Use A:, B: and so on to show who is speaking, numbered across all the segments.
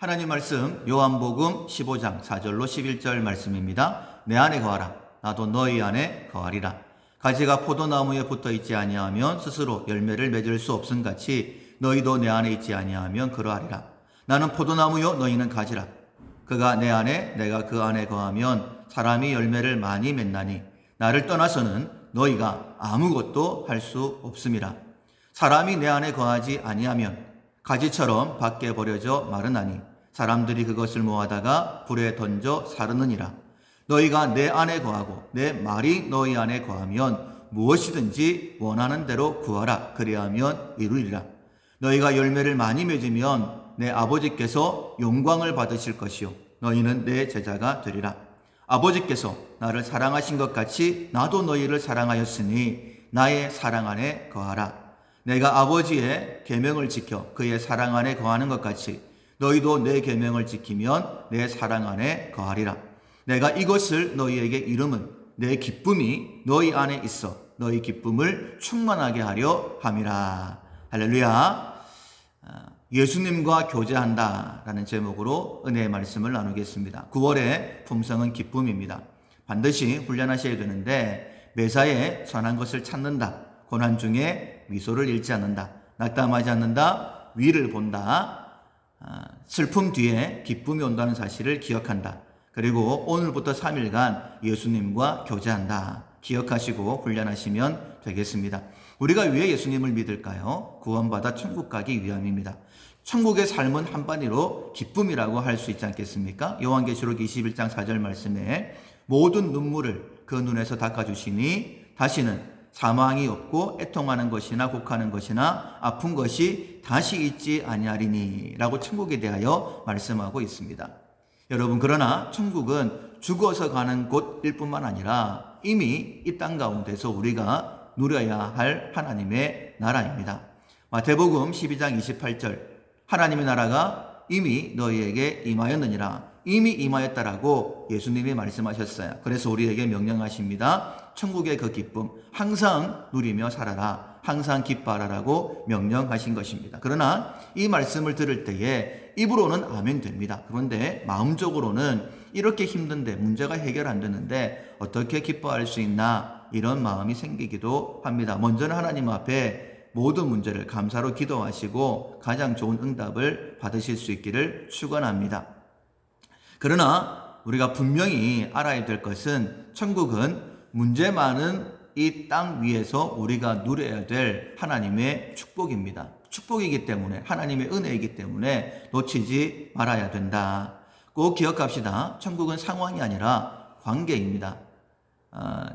A: 하나님 말씀 요한복음 15장 4절로 11절 말씀입니다. 내 안에 거하라. 나도 너희 안에 거하리라. 가지가 포도나무에 붙어 있지 아니하면 스스로 열매를 맺을 수 없음같이 너희도 내 안에 있지 아니하면 그러하리라. 나는 포도나무요 너희는 가지라. 그가 내 안에 내가 그 안에 거하면 사람이 열매를 많이 맺나니 나를 떠나서는 너희가 아무것도 할 수 없음이라. 사람이 내 안에 거하지 아니하면 가지처럼 밖에 버려져 마르나니 사람들이 그것을 모아다가 불에 던져 사르느니라. 너희가 내 안에 거하고 내 말이 너희 안에 거하면 무엇이든지 원하는 대로 구하라. 그리하면 이루리라. 너희가 열매를 많이 맺으면 내 아버지께서 영광을 받으실 것이요 너희는 내 제자가 되리라. 아버지께서 나를 사랑하신 것 같이 나도 너희를 사랑하였으니 나의 사랑 안에 거하라. 내가 아버지의 계명을 지켜 그의 사랑 안에 거하는 것 같이 너희도 내 계명을 지키면 내 사랑 안에 거하리라. 내가 이것을 너희에게 이름은 내 기쁨이 너희 안에 있어 너희 기쁨을 충만하게 하려 함이라. 할렐루야. 예수님과 교제한다 라는 제목으로 은혜의 말씀을 나누겠습니다. 9월의 품성은 기쁨입니다. 반드시 훈련하셔야 되는데 매사에 선한 것을 찾는다. 고난 중에 미소를 잃지 않는다. 낙담하지 않는다. 위를 본다. 슬픔 뒤에 기쁨이 온다는 사실을 기억한다. 그리고 오늘부터 3일간 예수님과 교제한다. 기억하시고 훈련하시면 되겠습니다. 우리가 왜 예수님을 믿을까요? 구원받아 천국 가기 위함입니다. 천국의 삶은 한마디로 기쁨이라고 할 수 있지 않겠습니까? 요한계시록 21장 4절 말씀에 모든 눈물을 그 눈에서 닦아주시니 다시는 사망이 없고 애통하는 것이나 곡하는 것이나 아픈 것이 다시 있지 아니하리니 라고 천국에 대하여 말씀하고 있습니다. 여러분, 그러나 천국은 죽어서 가는 곳일 뿐만 아니라 이미 이 땅 가운데서 우리가 누려야 할 하나님의 나라입니다. 마태복음 12장 28절 하나님의 나라가 이미 너희에게 임하였느니라. 이미 임하였다라고 예수님이 말씀하셨어요. 그래서 우리에게 명령하십니다. 천국의 그 기쁨 항상 누리며 살아라. 항상 기뻐하라라고 명령하신 것입니다. 그러나 이 말씀을 들을 때에 입으로는 아멘 됩니다. 그런데 마음적으로는 이렇게 힘든데 문제가 해결 안 되는데 어떻게 기뻐할 수 있나 이런 마음이 생기기도 합니다. 먼저는 하나님 앞에 모든 문제를 감사로 기도하시고 가장 좋은 응답을 받으실 수 있기를 축원합니다. 그러나 우리가 분명히 알아야 될 것은 천국은 문제 많은 이 땅 위에서 우리가 누려야 될 하나님의 축복입니다. 축복이기 때문에 하나님의 은혜이기 때문에 놓치지 말아야 된다. 꼭 기억합시다. 천국은 상황이 아니라 관계입니다.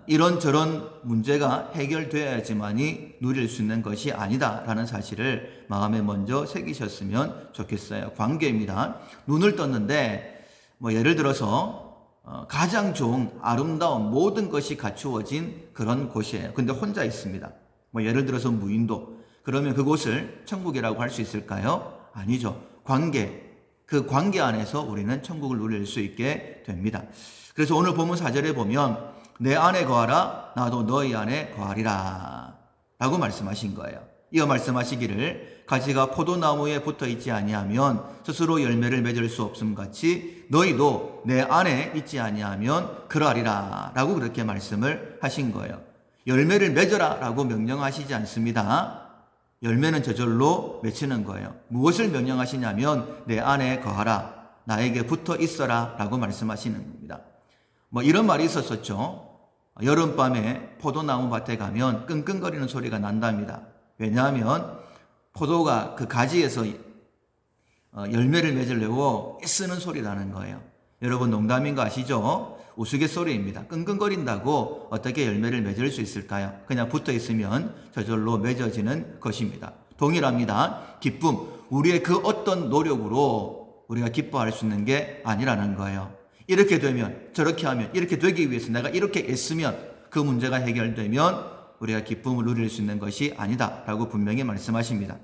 A: 이런저런 문제가 해결되어야지만이 누릴 수 있는 것이 아니다라는 사실을 마음에 먼저 새기셨으면 좋겠어요. 관계입니다. 눈을 떴는데 예를 들어서 가장 좋은 아름다운 모든 것이 갖추어진 그런 곳이에요. 근데 혼자 있습니다. 예를 들어서 무인도. 그러면 그곳을 천국이라고 할 수 있을까요? 아니죠. 관계. 그 관계 안에서 우리는 천국을 누릴 수 있게 됩니다. 그래서 오늘 본문 4절에 보면 내 안에 거하라 나도 너희 안에 거하리라 라고 말씀하신 거예요. 이어 말씀하시기를 가지가 포도나무에 붙어 있지 아니하면 스스로 열매를 맺을 수 없음같이 너희도 내 안에 있지 아니하면 그러하리라 라고 그렇게 말씀을 하신 거예요. 열매를 맺어라 라고 명령하시지 않습니다. 열매는 저절로 맺히는 거예요. 무엇을 명령하시냐면 내 안에 거하라 나에게 붙어 있어라 라고 말씀하시는 겁니다. 이런 말이 있었었죠. 여름밤에 포도나무 밭에 가면 끙끙거리는 소리가 난답니다. 왜냐하면 포도가 그 가지에서 열매를 맺으려고 애쓰는 소리가 나는 거예요. 여러분 농담인 거 아시죠? 우스갯소리입니다. 끙끙거린다고 어떻게 열매를 맺을 수 있을까요? 그냥 붙어 있으면 저절로 맺어지는 것입니다. 동일합니다. 기쁨, 우리의 그 어떤 노력으로 우리가 기뻐할 수 있는 게 아니라는 거예요. 이렇게 되면 저렇게 하면 이렇게 되기 위해서 내가 이렇게 애쓰면 그 문제가 해결되면 우리가 기쁨을 누릴 수 있는 것이 아니다 라고 분명히 말씀하십니다.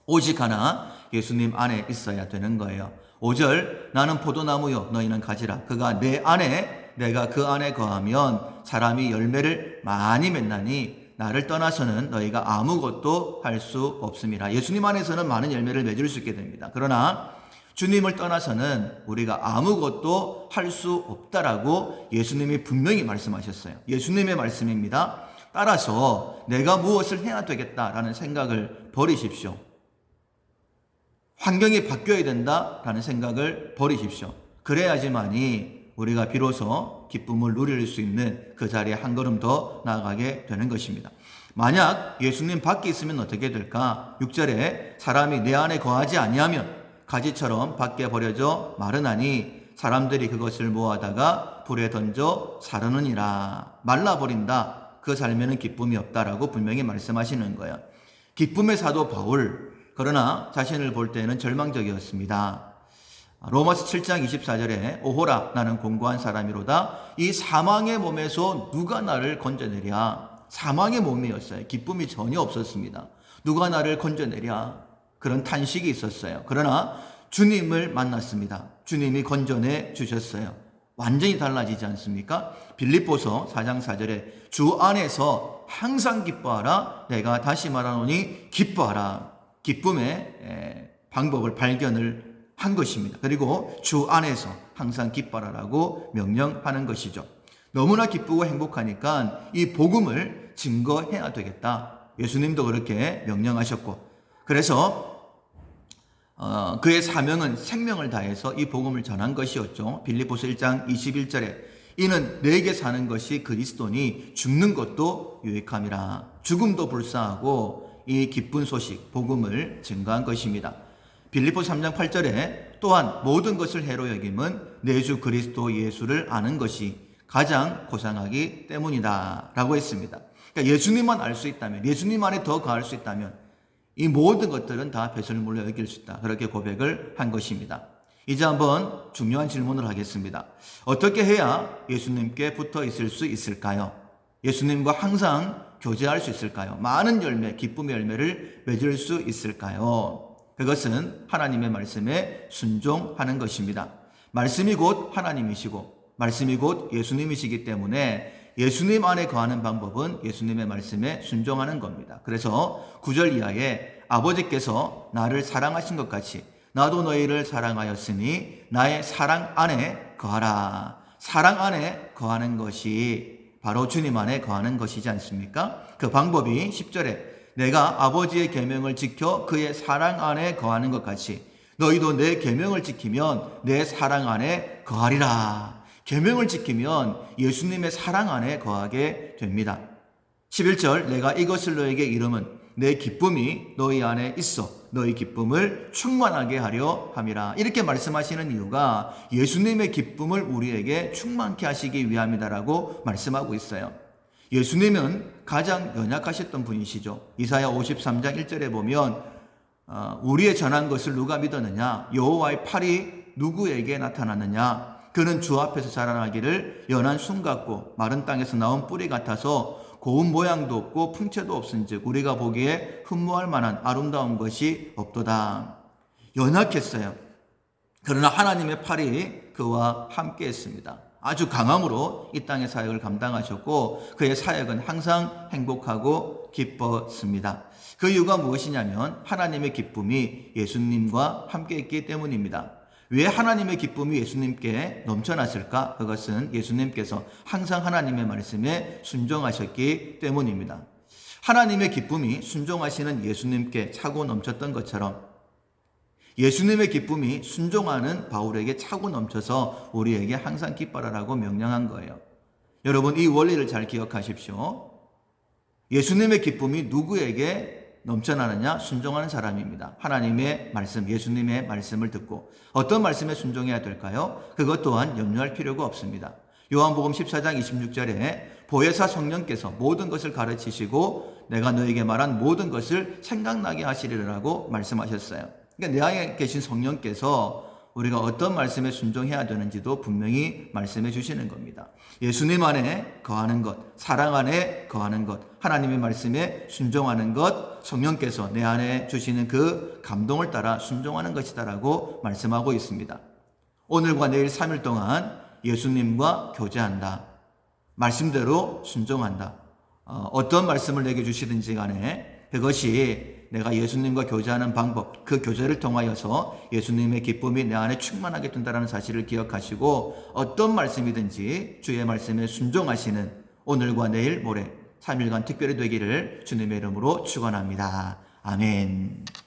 A: 오직 하나 예수님 안에 있어야 되는 거예요. 5절 나는 포도나무요 너희는 가지라. 그가 내 안에 내가 그 안에 거하면 사람이 열매를 많이 맺나니 나를 떠나서는 너희가 아무것도 할 수 없음이라. 예수님 안에서는 많은 열매를 맺을 수 있게 됩니다. 그러나 주님을 떠나서는 우리가 아무것도 할 수 없다라고 예수님이 분명히 말씀하셨어요. 예수님의 말씀입니다. 따라서 내가 무엇을 해야 되겠다라는 생각을 버리십시오. 환경이 바뀌어야 된다라는 생각을 버리십시오. 그래야지만이 우리가 비로소 기쁨을 누릴 수 있는 그 자리에 한 걸음 더 나아가게 되는 것입니다. 만약 예수님 밖에 있으면 어떻게 될까? 6절에 사람이 내 안에 거하지 아니하면 가지처럼 밖에 버려져 마르나니 사람들이 그것을 모아다가 불에 던져 사르느니라. 말라버린다. 그 삶에는 기쁨이 없다라고 분명히 말씀하시는 거예요. 기쁨의 사도 바울, 그러나 자신을 볼 때는 절망적이었습니다. 로마서 7장 24절에 오호라 나는 공고한 사람이로다. 이 사망의 몸에서 누가 나를 건져내랴. 사망의 몸이었어요. 기쁨이 전혀 없었습니다. 누가 나를 건져내랴. 그런 탄식이 있었어요. 그러나 주님을 만났습니다. 주님이 건져내 주셨어요. 완전히 달라지지 않습니까? 빌립보서 4장 4절에 주 안에서 항상 기뻐하라. 내가 다시 말하노니 기뻐하라. 기쁨의 방법을 발견을 한 것입니다. 그리고 주 안에서 항상 기뻐하라고 명령하는 것이죠. 너무나 기쁘고 행복하니까 이 복음을 증거해야 되겠다. 예수님도 그렇게 명령하셨고, 그래서 그의 사명은 생명을 다해서 이 복음을 전한 것이었죠. 빌립보서 1장 21절에 이는 내게 사는 것이 그리스도니 죽는 것도 유익함이라. 죽음도 불사하고 이 기쁜 소식 복음을 증거한 것입니다. 빌립보서 3장 8절에 또한 모든 것을 해로 여김은 내 주 그리스도 예수를 아는 것이 가장 고상하기 때문이다 라고 했습니다. 그러니까 예수님만 알 수 있다면, 예수님 안에 더 가할 수 있다면 이 모든 것들은 다 배설물로 여길 수 있다. 그렇게 고백을 한 것입니다. 이제 한번 중요한 질문을 하겠습니다. 어떻게 해야 예수님께 붙어 있을 수 있을까요? 예수님과 항상 교제할 수 있을까요? 많은 열매, 기쁨의 열매를 맺을 수 있을까요? 그것은 하나님의 말씀에 순종하는 것입니다. 말씀이 곧 하나님이시고 말씀이 곧 예수님이시기 때문에 예수님 안에 거하는 방법은 예수님의 말씀에 순종하는 겁니다. 그래서 9절 이하에 아버지께서 나를 사랑하신 것 같이 나도 너희를 사랑하였으니 나의 사랑 안에 거하라. 사랑 안에 거하는 것이 바로 주님 안에 거하는 것이지 않습니까? 그 방법이 10절에 내가 아버지의 계명을 지켜 그의 사랑 안에 거하는 것 같이 너희도 내 계명을 지키면 내 사랑 안에 거하리라. 계명을 지키면 예수님의 사랑 안에 거하게 됩니다. 11절 내가 이것을 너에게 이름은 내 기쁨이 너희 안에 있어 너희 기쁨을 충만하게 하려 함이라. 이렇게 말씀하시는 이유가 예수님의 기쁨을 우리에게 충만케 하시기 위함이다라고 말씀하고 있어요. 예수님은 가장 연약하셨던 분이시죠. 이사야 53장 1절에 보면 우리의 전한 것을 누가 믿었느냐? 여호와의 팔이 누구에게 나타났느냐? 그는 주 앞에서 자라나기를 연한 순 같고 마른 땅에서 나온 뿌리 같아서 고운 모양도 없고 풍채도 없은즉 우리가 보기에 흠모할 만한 아름다운 것이 없도다. 연약했어요. 그러나 하나님의 팔이 그와 함께 했습니다. 아주 강함으로 이 땅의 사역을 감당하셨고 그의 사역은 항상 행복하고 기뻤습니다. 그 이유가 무엇이냐면 하나님의 기쁨이 예수님과 함께 있기 때문입니다. 왜 하나님의 기쁨이 예수님께 넘쳐났을까? 그것은 예수님께서 항상 하나님의 말씀에 순종하셨기 때문입니다. 하나님의 기쁨이 순종하시는 예수님께 차고 넘쳤던 것처럼 예수님의 기쁨이 순종하는 바울에게 차고 넘쳐서 우리에게 항상 기뻐하라고 명령한 거예요. 여러분, 이 원리를 잘 기억하십시오. 예수님의 기쁨이 누구에게 넘쳐나느냐? 순종하는 사람입니다. 하나님의 말씀, 예수님의 말씀을 듣고 어떤 말씀에 순종해야 될까요? 그것 또한 염려할 필요가 없습니다. 요한복음 14장 26절에 보혜사 성령께서 모든 것을 가르치시고 내가 너에게 말한 모든 것을 생각나게 하시리라고 말씀하셨어요. 그러니까 내 안에 계신 성령께서 우리가 어떤 말씀에 순종해야 되는지도 분명히 말씀해 주시는 겁니다. 예수님 안에 거하는 것, 사랑 안에 거하는 것, 하나님의 말씀에 순종하는 것, 성령께서 내 안에 주시는 그 감동을 따라 순종하는 것이다라고 말씀하고 있습니다. 오늘과 내일 3일 동안 예수님과 교제한다. 말씀대로 순종한다. 어떤 말씀을 내게 주시든지 간에 그것이 내가 예수님과 교제하는 방법, 그 교제를 통하여서 예수님의 기쁨이 내 안에 충만하게 된다는 사실을 기억하시고 어떤 말씀이든지 주의 말씀에 순종하시는 오늘과 내일 모레 3일간 특별히 되기를 주님의 이름으로 축원합니다. 아멘.